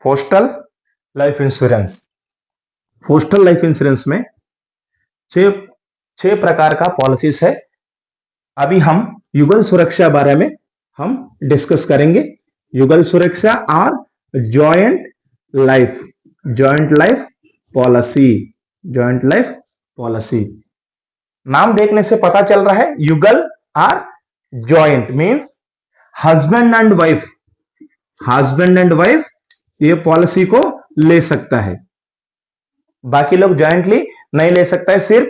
Postal life insurance. Postal life insurance में छह छह प्रकार का पॉलिसीज है। अभी हम युगल सुरक्षा बारे में हम डिस्कस करेंगे। युगल सुरक्षा और joint life policy. Joint life policy नाम देखने से पता चल रहा है, युगल और joint means husband and wife ये पॉलिसी को ले सकता है। बाकी लोग जॉइंटली नहीं ले सकता है, सिर्फ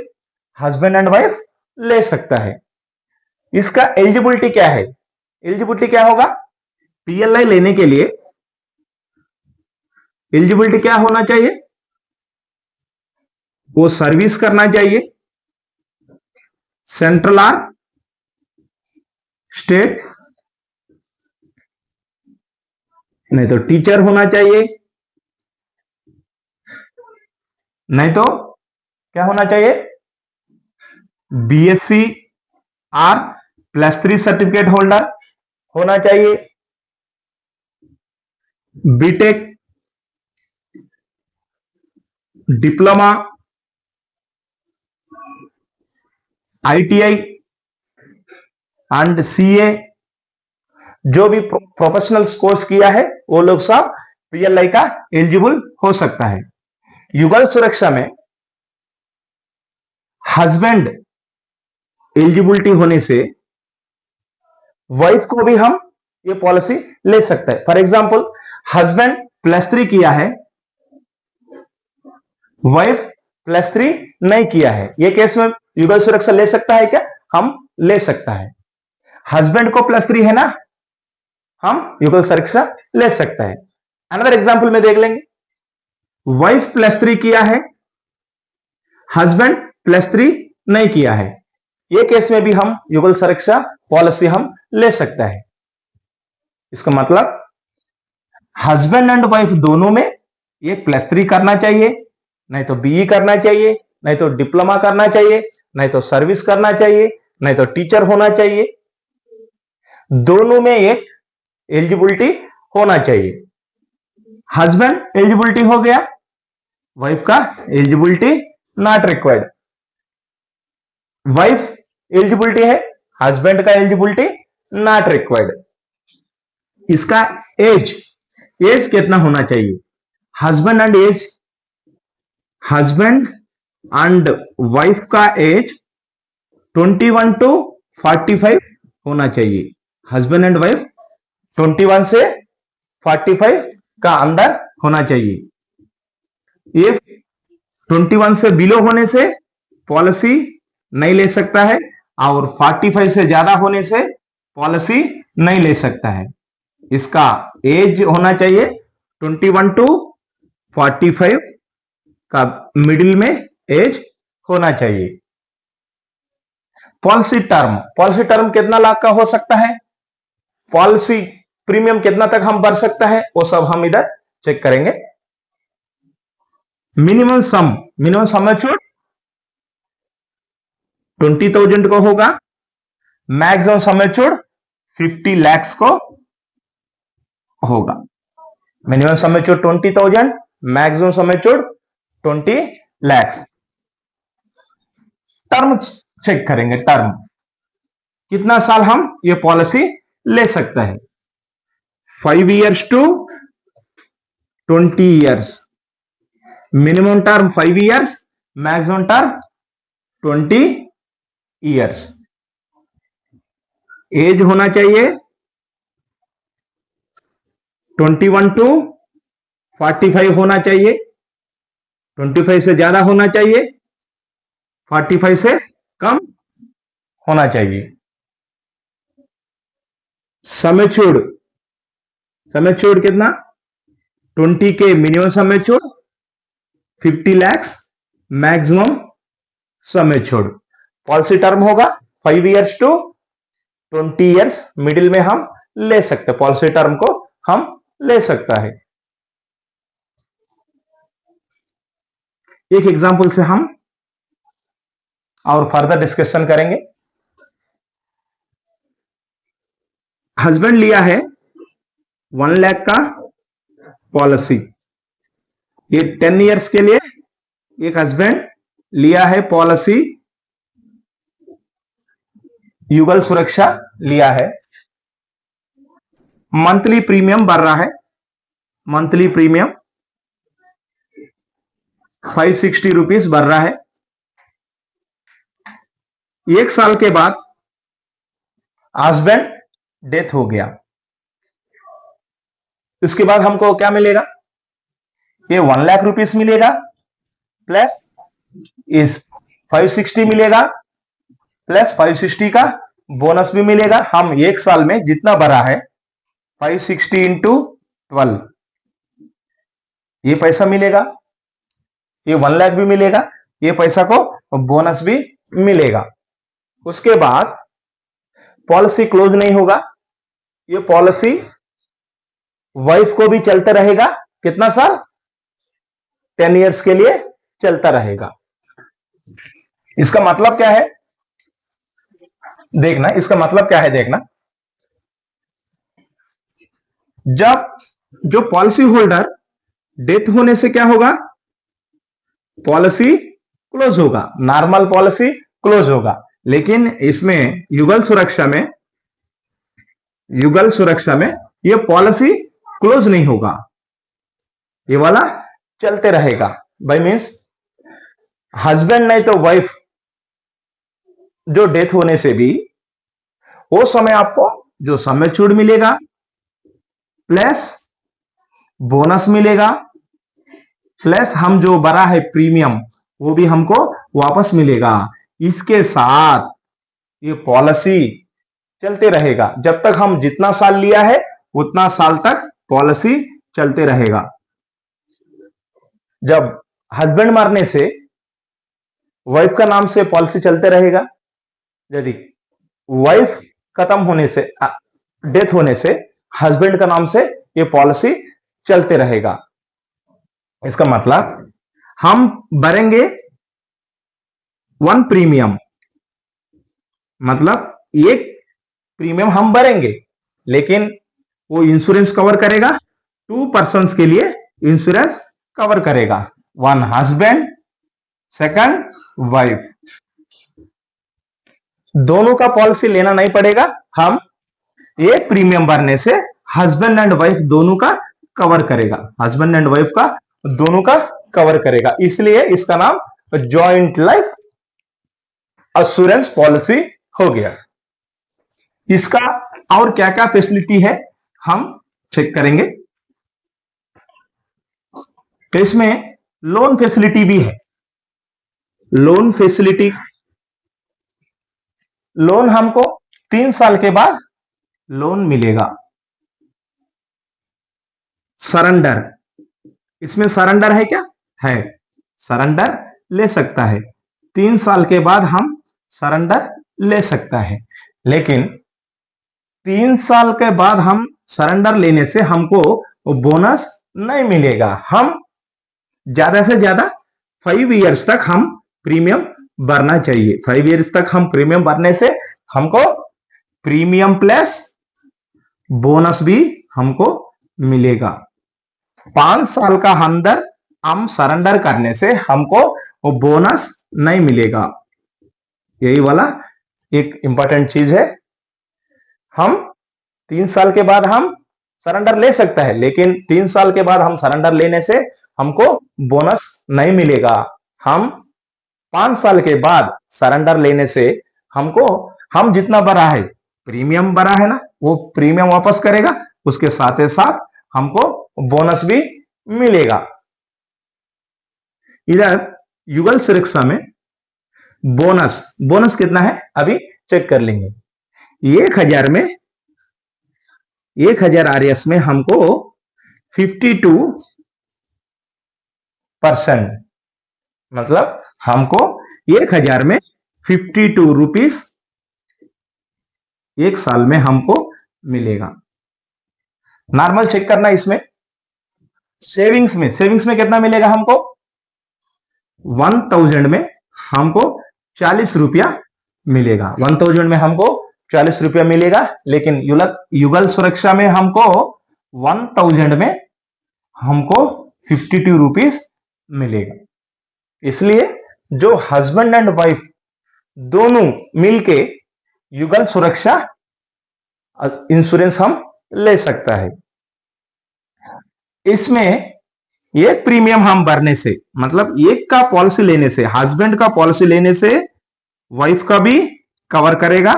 हस्बैंड एंड वाइफ ले सकता है। इसका एलिजिबिलिटी क्या है? एलिजिबिलिटी क्या होगा? पीएलआई लेने के लिए एलिजिबिलिटी क्या होना चाहिए? वो सर्विस करना चाहिए, सेंट्रल और स्टेट, नहीं तो टीचर होना चाहिए, नहीं तो क्या होना चाहिए? बीएससी और +3 सर्टिफिकेट होल्डर होना चाहिए, B Tech, diploma, ITI and CA, जो भी प्रोफेशनल कोर्स किया है वो लोग सब पीएलआई का एलिजिबल हो सकता है। युगल सुरक्षा में हस्बैंड एलिजिबिलिटी होने से वाइफ को भी हम ये पॉलिसी ले सकते हैं। फॉर एग्जांपल, हस्बैंड +3 किया है, वाइफ +3 नहीं किया है, ये केस में युगल सुरक्षा ले सकता है क्या? हम ले सकता है। हस्बैंड को +3 है ना, हम युगल सुरक्षा ले सकता है। अनदर एग्जांपल में देख लेंगे, वाइफ +3 किया है, हस्बैंड +3 नहीं किया है, ये केस में भी हम युगल सुरक्षा पॉलिसी हम ले सकता है। इसका मतलब हस्बैंड एंड वाइफ दोनों में ये +3 करना चाहिए, नहीं तो बीई करना चाहिए, नहीं तो डिप्लोमा करना चाहिए, नहीं तो सर्विस करना चाहिए, नहीं तो टीचर होना चाहिए। दोनों में एक एलिजिबिलिटी होना चाहिए। हस्बैंड एलिजिबिलिटी हो गया, वाइफ का eligibility not required. Wife eligibility है, हस्बैंड का एलिजिबिलिटी नॉट रिक्वायर्ड। इसका एज कितना होना चाहिए? हस्बैंड एंड वाइफ का एज 21 to 45 होना चाहिए। हस्बैंड एंड वाइफ 21 से 45 का अंदर होना चाहिए। इफ 21 से बिलो होने से पॉलिसी नहीं ले सकता है, और 45 से ज्यादा होने से पॉलिसी नहीं ले सकता है। इसका एज होना चाहिए 21 to 45 का मिडिल में एज होना चाहिए। पॉलिसी टर्म कितना लाख का हो सकता है? पॉलिसी प्रीमियम कितना तक हम भर सकता है, वो सब हम इधर चेक करेंगे। मिनिमम सम एश्योर्ड 20,000 को होगा, मैक्सिमम सम एश्योर्ड 50 lakhs को होगा। Minimum sum assured 20,000, maximum sum assured 20 lakhs। Term check करेंगे, टर्म कितना साल हम ये पॉलिसी ले सकते हैं। 5 years to 20 years, minimum term 5 years, maximum term 20 years। Age होना चाहिए 21 to 45 होना चाहिए, 25 से ज्यादा होना चाहिए, 45 से कम होना चाहिए। सम एश्योर्ड कितना? 20 के minimum sum assured, 50 lakhs maximum sum assured. Policy term होगा 5 years to 20 years, मिडिल में हम ले सकते, पॉलिसी टर्म को हम ले सकता है। एक एग्जांपल से हम और फर्दर डिस्कशन करेंगे। हस्बैंड लिया है 1 लाख का पॉलिसी, ये 10 इयर्स के लिए एक हस्बैंड लिया है पॉलिसी, युगल सुरक्षा लिया है। मंथली प्रीमियम बढ़ रहा है, मंथली प्रीमियम 560 रुपीज बढ़ रहा है। एक साल के बाद हस्बैंड डेथ हो गया, उसके बाद हमको क्या मिलेगा? ये 1 लाख रुपीस मिलेगा, प्लस इस 560 मिलेगा, प्लस 560 का बोनस भी मिलेगा। हम एक साल में जितना भरा है 560 इंटू 12, ये पैसा मिलेगा, ये 1 लाख भी मिलेगा, ये पैसा को बोनस भी मिलेगा। उसके बाद पॉलिसी क्लोज नहीं होगा, ये पॉलिसी वाइफ को भी चलता रहेगा। कितना साल? 10 इयर्स के लिए चलता रहेगा। इसका मतलब क्या है देखना, इसका मतलब क्या है देखना। जब जो पॉलिसी होल्डर डेथ होने से क्या होगा? पॉलिसी क्लोज होगा, नॉर्मल पॉलिसी क्लोज होगा। लेकिन इसमें युगल सुरक्षा में ये पॉलिसी क्लोज नहीं होगा, ये वाला चलते रहेगा। बाय मीन्स हस्बैंड नहीं तो वाइफ जो डेथ होने से भी वो समय आपको जो समय छूट मिलेगा, प्लस बोनस मिलेगा, प्लस हम जो भरा है प्रीमियम वो भी हमको वापस मिलेगा। इसके साथ ये पॉलिसी चलते रहेगा, जब तक हम जितना साल लिया है उतना साल तक पॉलिसी चलते रहेगा। जब हस्बैंड मरने से वाइफ का नाम से पॉलिसी चलते रहेगा, यदि वाइफ खत्म होने से, डेथ होने से हस्बैंड का नाम से ये पॉलिसी चलते रहेगा। इसका मतलब हम भरेंगे 1 प्रीमियम, मतलब एक प्रीमियम हम भरेंगे, लेकिन वो इंश्योरेंस कवर करेगा 2 पर्सन्स के लिए, इंश्योरेंस कवर करेगा, 1 हस्बैंड, 2 वाइफ। दोनों का पॉलिसी लेना नहीं पड़ेगा, हम एक प्रीमियम भरने से हस्बैंड एंड वाइफ दोनों का कवर करेगा, हस्बैंड एंड वाइफ का दोनों का कवर करेगा। इसलिए इसका नाम जॉइंट लाइफ एश्योरेंस पॉलिसी हो गया। इसका और क्या क्या फैसिलिटी है हम चेक करेंगे। तो इसमें लोन फैसिलिटी भी है, लोन फैसिलिटी, लोन हमको 3 साल के बाद लोन मिलेगा। सरेंडर, इसमें सरेंडर है क्या? है, सरेंडर ले सकता है, 3 साल के बाद हम सरेंडर ले सकता है। लेकिन 3 साल के बाद हम सरेंडर लेने से हमको बोनस नहीं मिलेगा। हम ज्यादा से ज्यादा 5 इयर्स तक हम प्रीमियम भरना चाहिए। 5 इयर्स तक हम प्रीमियम भरने से हमको प्रीमियम प्लस बोनस भी हमको मिलेगा। 5 साल का अंदर हम सरेंडर करने से हमको वो बोनस नहीं मिलेगा। यही वाला एक इंपॉर्टेंट चीज है। हम 3 साल के बाद हम सरेंडर ले सकता है, लेकिन 3 साल के बाद हम सरेंडर लेने से हमको बोनस नहीं मिलेगा। हम 5 साल के बाद सरेंडर लेने से हमको, हम जितना भरा है प्रीमियम भरा है ना, वो प्रीमियम वापस करेगा, उसके साथ ही साथ हमको बोनस भी मिलेगा। इधर युगल सुरक्षा में बोनस, बोनस कितना है अभी चेक कर लेंगे। 1000 में, 1000 आरएस में हमको 52%, मतलब हमको 1000 में 52 रुपीस एक साल में हमको मिलेगा। नॉर्मल चेक करना इसमें। सेविंग्स में, सेविंग्स में कितना मिलेगा हमको? 1000 में हमको 40 रुपया मिलेगा, 1000 में हमको 40 रुपया मिलेगा। लेकिन युगल सुरक्षा में हमको 1000 में हमको 52 रुपीज मिलेगा। इसलिए जो हस्बैंड एंड वाइफ दोनों मिलके युगल सुरक्षा इंश्योरेंस हम ले सकता है। इसमें एक प्रीमियम हम भरने से, मतलब एक का पॉलिसी लेने से, हस्बैंड का पॉलिसी लेने से वाइफ का भी कवर करेगा,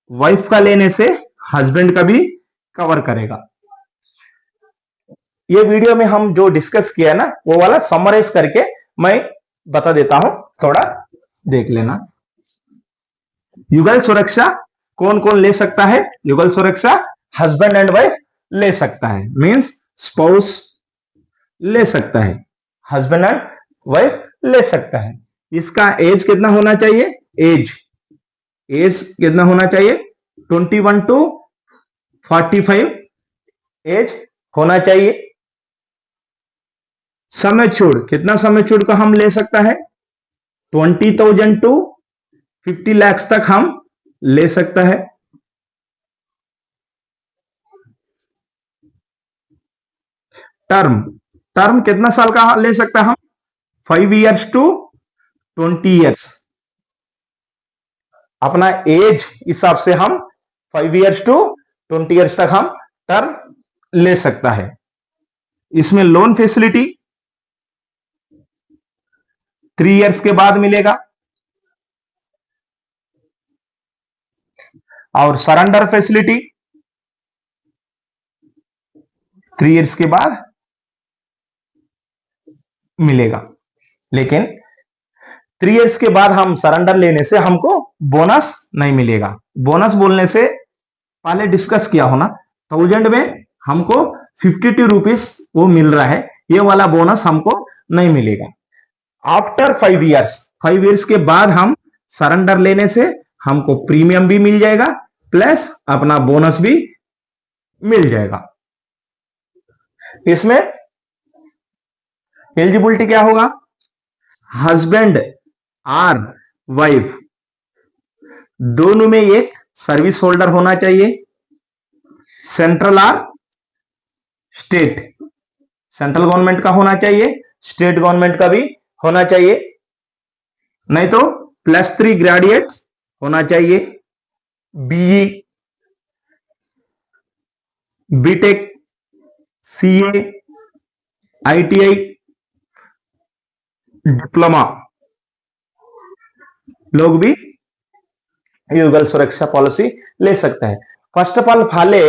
वाइफ का लेने से हस्बैंड का भी कवर करेगा। ये वीडियो में हम जो डिस्कस किया ना वो वाला समराइज करके मैं बता देता हूं, थोड़ा देख लेना। युगल सुरक्षा कौन कौन ले सकता है? युगल सुरक्षा हस्बैंड एंड वाइफ ले सकता है, मींस स्पाउस ले सकता है, हस्बैंड एंड वाइफ ले सकता है। इसका एज कितना होना चाहिए? एज कितना होना चाहिए? 21 to 45 एज होना चाहिए। समय छोड़, कितना समय छोड़ का हम ले सकता है? 20,000 to 50 लाख तक हम ले सकता है। टर्म कितना साल का ले सकता है हम? 5 years to 20 years। अपना एज हिसाब से हम 5 years to 20 years तक हम टर्म ले सकता है। इसमें लोन फैसिलिटी 3 years के बाद मिलेगा, और सरेंडर फैसिलिटी 3 years के बाद मिलेगा। लेकिन 3 years के बाद हम सरेंडर लेने से हमको बोनस नहीं मिलेगा। बोनस बोलने से पहले डिस्कस किया हो ना, 1000 में हमको 52 रुपीज वो मिल रहा है, ये वाला बोनस हमको नहीं मिलेगा। आफ्टर 5 years के बाद हम सरेंडर लेने से हमको प्रीमियम भी मिल जाएगा, प्लस अपना बोनस भी मिल जाएगा। इसमें एलिजिबिलिटी क्या होगा? हस्बैंड और वाइफ दोनों में एक सर्विस होल्डर होना चाहिए, सेंट्रल और स्टेट, सेंट्रल गवर्नमेंट का होना चाहिए, स्टेट गवर्नमेंट का भी होना चाहिए, नहीं तो +3 ग्रेजुएट होना चाहिए, BE, B Tech, CA, ITI, diploma लोग भी युगल सुरक्षा पॉलिसी ले सकते हैं। फर्स्ट ऑफ ऑल फाले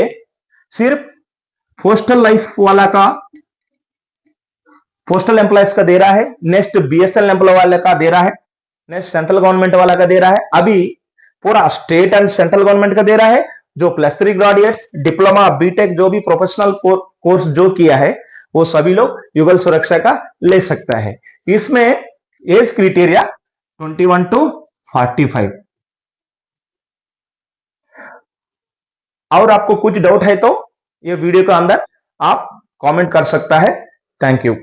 सिर्फ पोस्टल लाइफ वाला का, पोस्टल एम्प्लॉयज का दे रहा है, नेक्स्ट बीएसएल एम्प्लॉय वाले का दे रहा है, नेक्स्ट सेंट्रल गवर्नमेंट वाला का दे रहा है, अभी पूरा स्टेट एंड सेंट्रल गवर्नमेंट का दे रहा है। जो +3 ग्रेजुएट्स, डिप्लोमा, बीटेक जो भी प्रोफेशनल कोर्स जो किया है वो सभी लोग युगल सुरक्षा का ले सकता है। इसमें एज क्राइटेरिया 21 to 45। और आपको कुछ डाउट है तो ये वीडियो के अंदर आप कमेंट कर सकता है। Thank you.